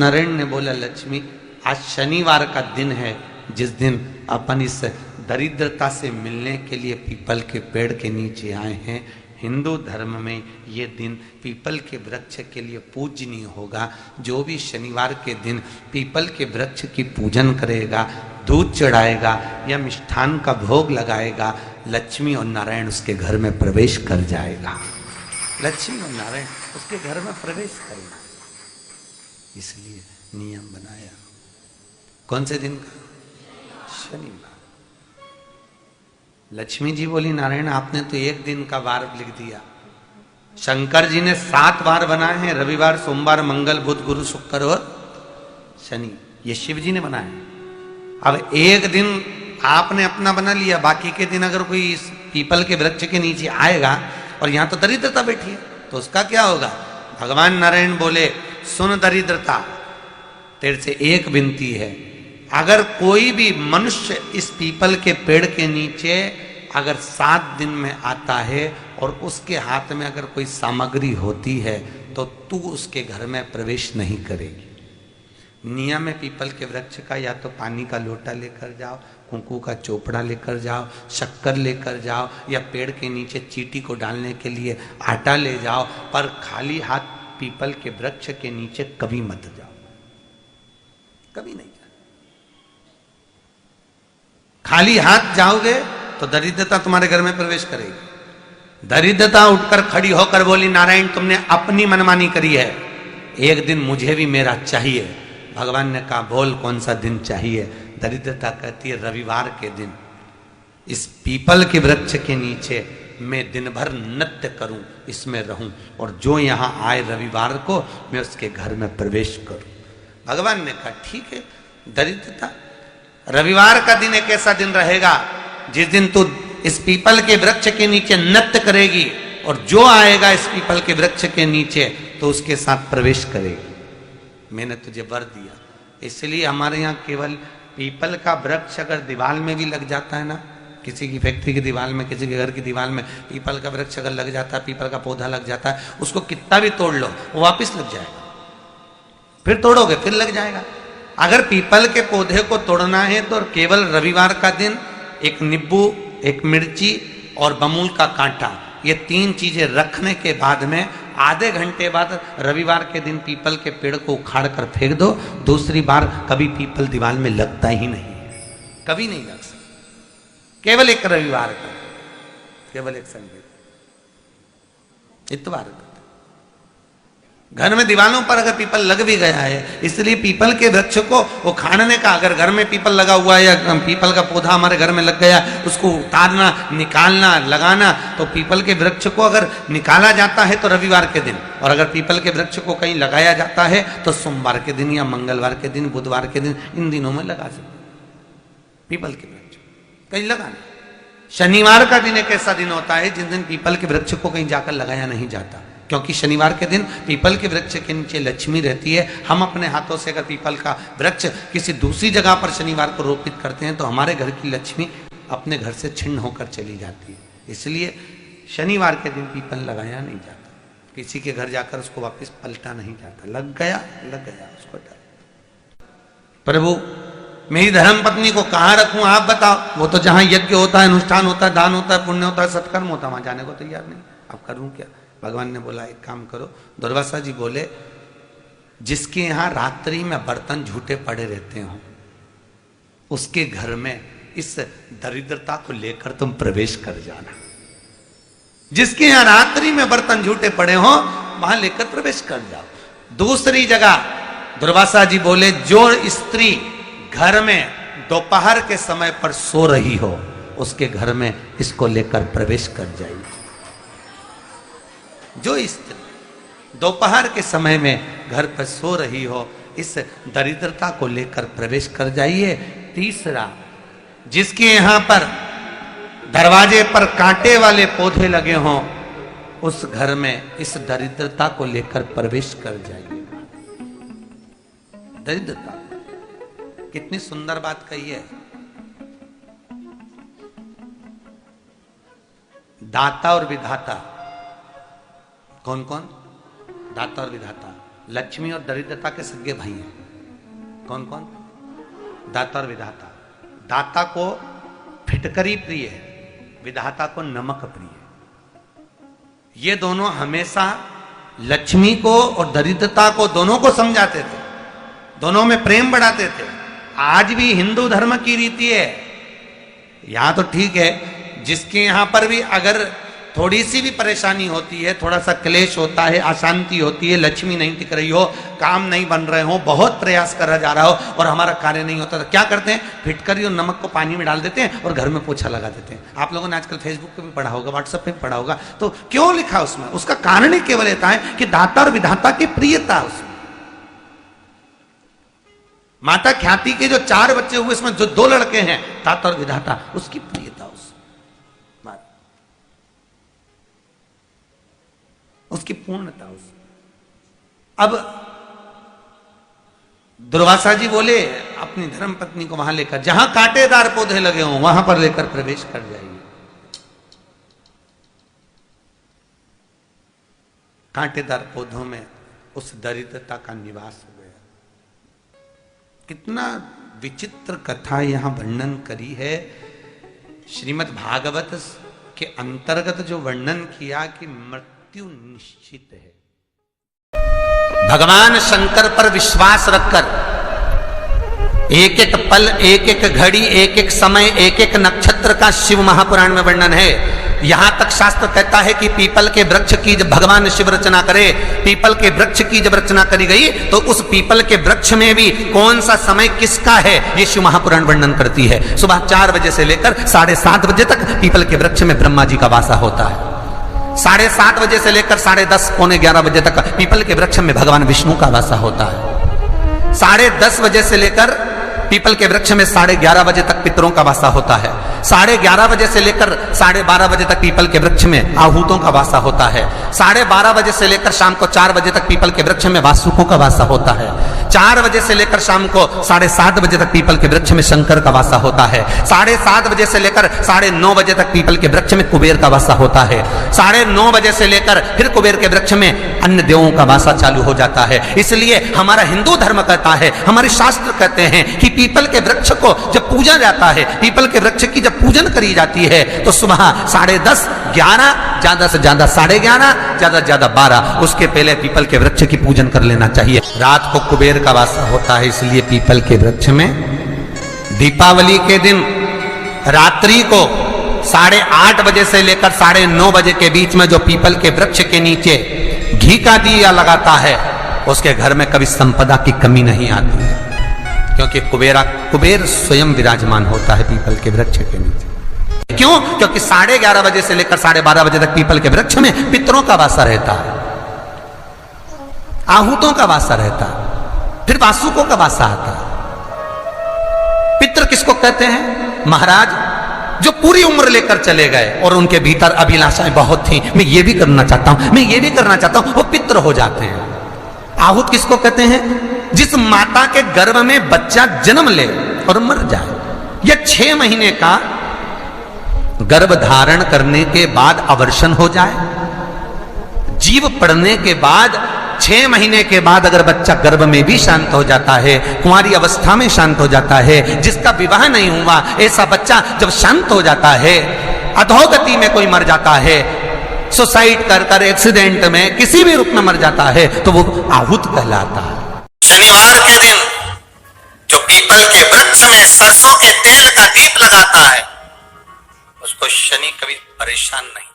नारायण ने बोला, लक्ष्मी आज शनिवार का दिन है, जिस दिन अपन इस दरिद्रता से मिलने के लिए पीपल के पेड़ के नीचे आए हैं। हिंदू धर्म में ये दिन पीपल के वृक्ष के लिए पूजनीय होगा। जो भी शनिवार के दिन पीपल के वृक्ष की पूजन करेगा, दूध चढ़ाएगा या मिष्ठान का भोग लगाएगा, लक्ष्मी और नारायण उसके घर में प्रवेश कर जाएगा। लक्ष्मी और नारायण उसके घर में प्रवेश करेगा। इसलिए नियम बनाया। कौन से दिन का? शनिवार। लक्ष्मी जी बोली, नारायण आपने तो एक दिन का वार लिख दिया। शंकर जी ने 7 वार बनाए हैं, रविवार, सोमवार, मंगल, बुध, गुरु, शुक्र और शनि। ये शिव जी ने बनाया। अब एक दिन आपने अपना बना लिया, बाकी के दिन अगर कोई इस पीपल के वृक्ष के नीचे आएगा और यहां तो दरिद्रता बैठी है, तो उसका क्या होगा? भगवान नारायण बोले, सुन दरिद्रता, तेरे से एक विनती है, अगर कोई भी मनुष्य इस पीपल के पेड़ के नीचे अगर 7 दिन में आता है और उसके हाथ में अगर कोई सामग्री होती है तो तू उसके घर में प्रवेश नहीं करेगी। नियम है पीपल के वृक्ष का, या तो पानी का लोटा लेकर जाओ, कुंकू का चोपड़ा लेकर जाओ, शक्कर लेकर जाओ, या पेड़ के नीचे चींटी को डालने के लिए आटा ले जाओ, पर खाली हाथ पीपल के वृक्ष के नीचे कभी मत जाओ, कभी नहीं। खाली हाथ जाओगे तो दरिद्रता तुम्हारे घर में प्रवेश करेगी। दरिद्रता उठकर खड़ी होकर बोली, नारायण तुमने अपनी मनमानी करी है, एक दिन मुझे भी मेरा चाहिए। भगवान ने कहा, बोल कौन सा दिन चाहिए? दरिद्रता कहती है, रविवार के दिन इस पीपल के वृक्ष के नीचे मैं दिन भर नृत्य करूं, इसमें रहूं, और जो यहां आए रविवार को मैं उसके घर में प्रवेश करूं। भगवान ने कहा, ठीक है। दरिद्रता, रविवार का दिन एक ऐसा दिन रहेगा जिस दिन तू इस पीपल के वृक्ष के नीचे नृत्य करेगी, और जो आएगा इस पीपल के वृक्ष के नीचे तो उसके साथ प्रवेश करेगी। मैंने तुझे वर दिया। इसलिए हमारे यहाँ केवल पीपल का वृक्ष अगर दीवार में भी लग जाता है ना, किसी की फैक्ट्री की दीवार में, किसी के घर की दीवार में पीपल का वृक्ष अगर लग जाता है, पीपल का पौधा लग जाता है, उसको कितना भी तोड़ लो वो वापिस लग जाएगा। फिर तोड़ोगे फिर लग जाएगा। अगर पीपल के पौधे को तोड़ना है तो केवल रविवार का दिन एक नींबू, एक मिर्ची और बमूल का कांटा, ये 3 चीजें रखने के बाद में आधे घंटे बाद रविवार के दिन पीपल के पेड़ को उखाड़ कर फेंक दो। दूसरी बार कभी पीपल दीवार में लगता ही नहीं, कभी नहीं लग सकता। केवल एक रविवार का, केवल एक संडे, इतवार का। घर में दीवारों पर अगर पीपल लग भी गया है, इसलिए पीपल के वृक्ष को उखाड़ने का, अगर घर में पीपल लगा हुआ है या पीपल का पौधा हमारे घर में लग गया, उसको उतारना, निकालना, लगाना, तो पीपल के वृक्ष को अगर निकाला जाता है तो रविवार के दिन, और अगर पीपल के वृक्ष को कहीं लगाया जाता है तो सोमवार के दिन या मंगलवार के दिन, बुधवार के दिन, इन दिनों में लगा सकते पीपल के वृक्ष कहीं लगाना। शनिवार का दिन एक ऐसा दिन होता है जिस दिन पीपल के वृक्ष को कहीं जाकर लगाया नहीं जाता, क्योंकि शनिवार के दिन पीपल के वृक्ष के नीचे लक्ष्मी रहती है। हम अपने हाथों से अगर पीपल का वृक्ष किसी दूसरी जगह पर शनिवार को रोपित करते हैं तो हमारे घर की लक्ष्मी अपने घर से छिन्न होकर चली जाती है। इसलिए शनिवार के दिन पीपल लगाया नहीं जाता, किसी के घर जाकर उसको वापस पलटा नहीं जाता। लग गया उसको डाल। प्रभु मेरी धर्म पत्नी को कहाँ रखूं आप बताओ? वो तो जहां यज्ञ होता है, अनुष्ठान होता है, दान होता है, पुण्य होता है, सत्कर्म होता है, वहां जाने को तैयार नहीं। अब करूं क्या? भगवान ने बोला, एक काम करो। दुर्वासा जी बोले, जिसके यहां रात्रि में बर्तन झूठे पड़े रहते हो उसके घर में इस दरिद्रता को लेकर तुम प्रवेश कर जाना। जिसके यहां रात्रि में बर्तन झूठे पड़े हो वहां लेकर प्रवेश कर जाओ। दूसरी जगह दुर्वासा जी बोले, जो स्त्री घर में दोपहर के समय पर सो रही हो उसके घर में इसको लेकर प्रवेश कर जाइए। जो स्त्री दोपहर के समय में घर पर सो रही हो इस दरिद्रता को लेकर प्रवेश कर जाइए। तीसरा, जिसके यहां पर दरवाजे पर कांटे वाले पौधे लगे हों उस घर में इस दरिद्रता को लेकर प्रवेश कर जाइए। दरिद्रता, कितनी सुंदर बात कही है। दाता और विधाता, कौन कौन? दाता और विधाता। लक्ष्मी और दरिद्रता के सगे भाई हैं। कौन कौन? दाता और विधाता। दाता को फिटकरी प्रिय है, विधाता को नमक प्रिय है। ये दोनों हमेशा लक्ष्मी को और दरिद्रता को दोनों को समझाते थे, दोनों में प्रेम बढ़ाते थे। आज भी हिंदू धर्म की रीति है। यहां तो ठीक है, जिसके यहां पर भी अगर थोड़ी सी भी परेशानी होती है, थोड़ा सा क्लेश होता है, अशांति होती है, लक्ष्मी नहीं टिक रही हो, काम नहीं बन रहे हो, बहुत प्रयास करा जा रहा हो और हमारा कार्य नहीं होता, तो क्या करते हैं? फिटकरी और नमक को पानी में डाल देते हैं और घर में पोछा लगा देते हैं। आप लोगों ने आजकल फेसबुक पे भी पढ़ा होगा, व्हाट्सएप पे भी पढ़ा होगा। तो क्यों लिखा उसमें? उसका कारण ही केवल ये है कि दाता और विधाता की प्रियता उसमें। माता ख्याति के जो 4 बच्चे हुए, इसमें जो 2 लड़के हैं, दाता और विधाता, उसकी प्रियता उसकी पूर्णता उस। अब दुर्वासा जी बोले अपनी धर्म पत्नी को वहां लेकर, जहां कांटेदार पौधे लगे हों वहां पर लेकर प्रवेश कर जाइए। कांटेदार पौधों में उस दरिद्रता का निवास हो गया। कितना विचित्र कथा यहां वर्णन करी है। श्रीमद् भागवत के अंतर्गत जो वर्णन किया कि मृत्यु निश्चित है। भगवान शंकर पर विश्वास रखकर एक एक पल, एक एक घड़ी, एक एक समय, एक एक नक्षत्र का शिव महापुराण में वर्णन है। यहां तक शास्त्र कहता है कि पीपल के वृक्ष की जब भगवान शिव रचना करे, पीपल के वृक्ष की जब रचना करी गई तो उस पीपल के वृक्ष में भी कौन सा समय किसका है, ये शिव महापुराण वर्णन करती है। सुबह 4 बजे से लेकर 7:30 बजे तक पीपल के वृक्ष में ब्रह्मा जी का वासा होता है। 7:30 बजे से लेकर 10:30 पौने 11 बजे तक पीपल के वृक्ष में भगवान विष्णु का वासा होता है। 10:30 बजे से लेकर पीपल के वृक्ष में 11:30 बजे तक पितरों का वासा होता है। 11:30 बजे से लेकर 12:30 बजे तक पीपल के वृक्ष में आहूतों का वासा होता है। 12:30 बजे से लेकर शाम को 4 बजे तक पीपल के वृक्ष में वासुकों का वासा होता है। 4 बजे से लेकर शाम को 7:30 बजे तक पीपल के वृक्ष में शंकर का वासा होता है। 7:30 बजे से लेकर 9:30 बजे तक पीपल के वृक्ष में कुबेर का वासा होता है। 9:30 बजे से लेकर फिर कुबेर के वृक्ष में अन्य देवों का वासा चालू हो जाता है। इसलिए हमारा हिंदू धर्म कहता है, हमारे शास्त्र कहते हैं कि पीपल के वृक्ष को जब पूजा जाता है, पीपल के वृक्ष की जब पूजन करी जाती है तो सुबह 10:30, 11, ज्यादा से ज्यादा 11:30, ज्यादा से ज्यादा 12, उसके पहले पीपल के वृक्ष की पूजन कर लेना चाहिए। रात को कुबेर का वासा होता है, इसलिए पीपल के वृक्ष में दीपावली के दिन रात्रि को 8:30 बजे से लेकर 9:30 बजे के बीच में जो पीपल के वृक्ष के नीचे घी का दिया लगाता है, उसके घर में कभी संपदा की कमी नहीं आती है, क्योंकि कुबेर स्वयं विराजमान होता है पीपल के वृक्ष के नीचे। क्यों? क्योंकि 11:30 बजे से लेकर 12:30 बजे तक पीपल के वृक्ष में पितरों का वासा रहता है, आहूतों का वासा रहता है, फिर वासुकों का वासा आता है। पितृ किसको कहते हैं? महाराज जो पूरी उम्र लेकर चले गए और उनके भीतर अभिलाषाएं बहुत थी, मैं ये भी करना चाहता हूं, मैं ये भी करना चाहता हूं, वो पितृ हो जाते हैं। आहूत किसको कहते हैं? जिस माता के गर्भ में बच्चा जन्म ले और मर जाए, या 6 महीने का गर्भ धारण करने के बाद अवर्षण हो जाए, जीव पड़ने के बाद 6 महीने के बाद अगर बच्चा गर्भ में भी शांत हो जाता है, कुंवारी अवस्था में शांत हो जाता है, जिसका विवाह नहीं हुआ, ऐसा बच्चा जब शांत हो जाता है, अधोगति में कोई मर जाता है, सुसाइड कर एक्सीडेंट में किसी भी रूप में मर जाता है, तो वो आहूत कहलाता है। शनिवार के दिन जो पीपल के वृक्ष में सरसों के तेल का दीप लगाता है, उसको शनि कभी परेशान नहीं